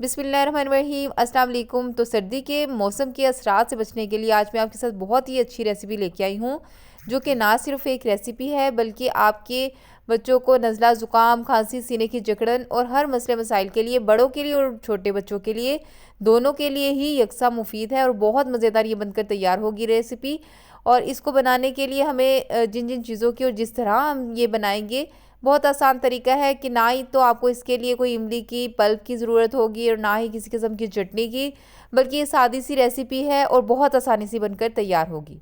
बिस्मिल्लाहिर्रहमानिर्रहीम, अस्सलाम वालेकुम। तो सर्दी के मौसम के असरात से बचने के लिए आज मैं आपके साथ बहुत ही अच्छी रेसिपी लेके आई हूँ, जो कि ना सिर्फ एक रेसिपी है बल्कि आपके बच्चों को नज़ला ज़ुकाम, खांसी, सीने की जकड़न और हर मसले मसाइल के लिए, बड़ों के लिए और छोटे बच्चों के लिए, दोनों के लिए ही यकसा मुफीद है और बहुत मज़ेदार ये बनकर तैयार होगी रेसिपी। और इसको बनाने के लिए हमें जिन जिन चीज़ों की और जिस तरह हम ये बनाएंगे, बहुत आसान तरीका है कि ना ही तो आपको इसके लिए कोई इमली की पल्प की ज़रूरत होगी और ना ही किसी किस्म की चटनी की, बल्कि ये सादी सी रेसिपी है और बहुत आसानी से बनकर तैयार होगी।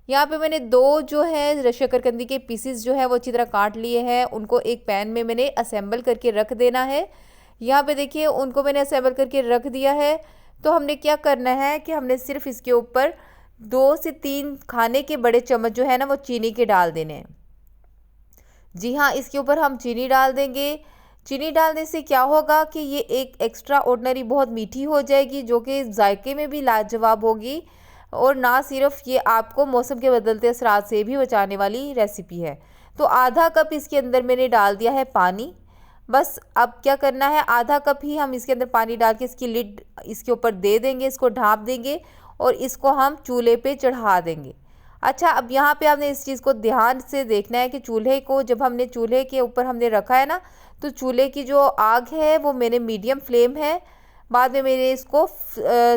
यहाँ पे मैंने दो जो है शकरकंदी के पीसेस जो है वो अच्छी तरह काट लिए हैं। उनको एक पैन में मैंने असेंबल करके रख देना है। यहाँ पे देखिए उनको मैंने असेंबल करके रख दिया है। तो हमने क्या करना है कि हमने सिर्फ इसके ऊपर 2 से 3 खाने के बड़े चम्मच जो है ना वो चीनी के डाल देने हैं। जी हाँ, इसके ऊपर हम चीनी डाल देंगे। चीनी डालने से क्या होगा कि ये एक एक्स्ट्रा ऑर्डिनरी बहुत मीठी हो जाएगी, जो कि जायके में भी लाजवाब होगी और ना सिर्फ ये आपको मौसम के बदलते असरात से भी बचाने वाली रेसिपी है। तो आधा कप इसके अंदर मैंने डाल दिया है पानी। बस अब क्या करना है, आधा कप ही हम इसके अंदर पानी डाल के इसकी लिड इसके ऊपर दे देंगे, इसको ढाँप देंगे और इसको हम चूल्हे पे चढ़ा देंगे। अच्छा, अब यहाँ पे आपने इस चीज़ को ध्यान से देखना है कि चूल्हे को जब हमने चूल्हे के ऊपर हमने रखा है ना, तो चूल्हे की जो आग है वो मेरे मीडियम फ्लेम है। बाद में मैंने इसको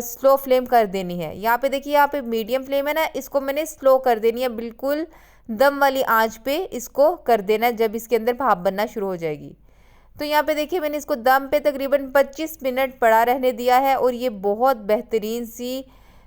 स्लो फ्लेम कर देनी है। यहाँ पे देखिए, यहाँ पे मीडियम फ्लेम है ना, इसको मैंने स्लो कर देनी है। बिल्कुल दम वाली आंच पे इसको कर देना है जब इसके अंदर भाप बनना शुरू हो जाएगी। तो यहाँ पे देखिए मैंने इसको दम पे तकरीबन 25 मिनट पड़ा रहने दिया है और ये बहुत बेहतरीन सी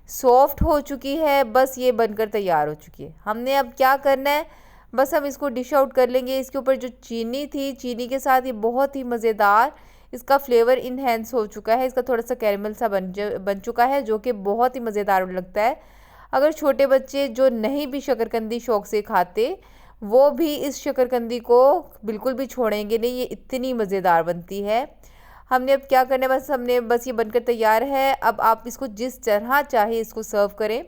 सॉफ्ट हो चुकी है। बस ये बनकर तैयार हो चुकी है। हमने अब क्या करना है, बस हम इसको डिश आउट कर लेंगे। इसके ऊपर जो चीनी थी, चीनी के साथ ये बहुत ही मज़ेदार इसका फ्लेवर इन्हेंस हो चुका है। इसका थोड़ा सा कैरेमल सा बन चुका है, जो कि बहुत ही मज़ेदार लगता है। अगर छोटे बच्चे जो नहीं भी शकरकंदी शौक़ से खाते, वो भी इस शकरकंदी को बिल्कुल भी छोड़ेंगे नहीं। ये इतनी मज़ेदार बनती है। हमने अब क्या करना है, बस ये बनकर तैयार है। अब आप इसको जिस तरह चाहे इसको सर्व करें।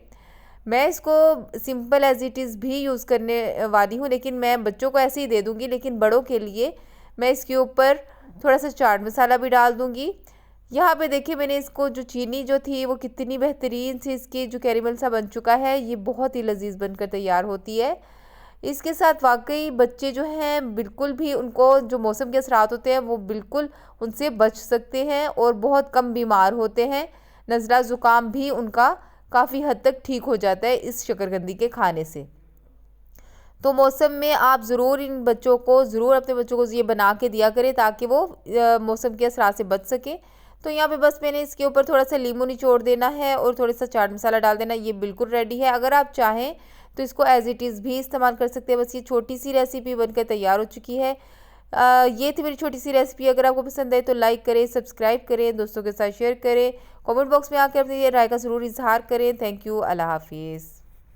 मैं इसको सिंपल एज़ इट इज़ भी यूज़ करने वाली हूँ, लेकिन मैं बच्चों को ऐसे ही दे दूँगी। लेकिन बड़ों के लिए मैं इसके ऊपर थोड़ा सा चाट मसाला भी डाल दूँगी। यहाँ पे देखिए मैंने इसको जो चीनी जो थी वो कितनी बेहतरीन सी इसकी जो कैरेमल सा बन चुका है। ये बहुत ही लजीज बनकर तैयार होती है। इसके साथ वाकई बच्चे जो हैं बिल्कुल भी, उनको जो मौसम के असरात होते हैं वो बिल्कुल उनसे बच सकते हैं और बहुत कम बीमार होते हैं। नज़ला ज़ुकाम भी उनका काफ़ी हद तक ठीक हो जाता है इस शकरकंदी के खाने से। तो मौसम में आप ज़रूर इन बच्चों को अपने बच्चों को ये बना के दिया करें, ताकि वो मौसम के असरात से बच सकें। तो यहाँ पे बस मैंने इसके ऊपर थोड़ा सा नींबू निचोड़ देना है और थोड़ा सा चाट मसाला डाल देना। ये बिल्कुल रेडी है। अगर आप चाहें तो इसको एज़ इट इज़ भी इस्तेमाल कर सकते हैं। बस ये छोटी सी रेसिपी बनकर तैयार हो चुकी है। ये थी मेरी छोटी सी रेसिपी। अगर आपको पसंद आए तो लाइक करें, सब्सक्राइब करें, दोस्तों के साथ शेयर करें, कमेंट बॉक्स में आकर अपनी राय का ज़रूर इजहार करें। Thank you. अल्लाह हाफिज़।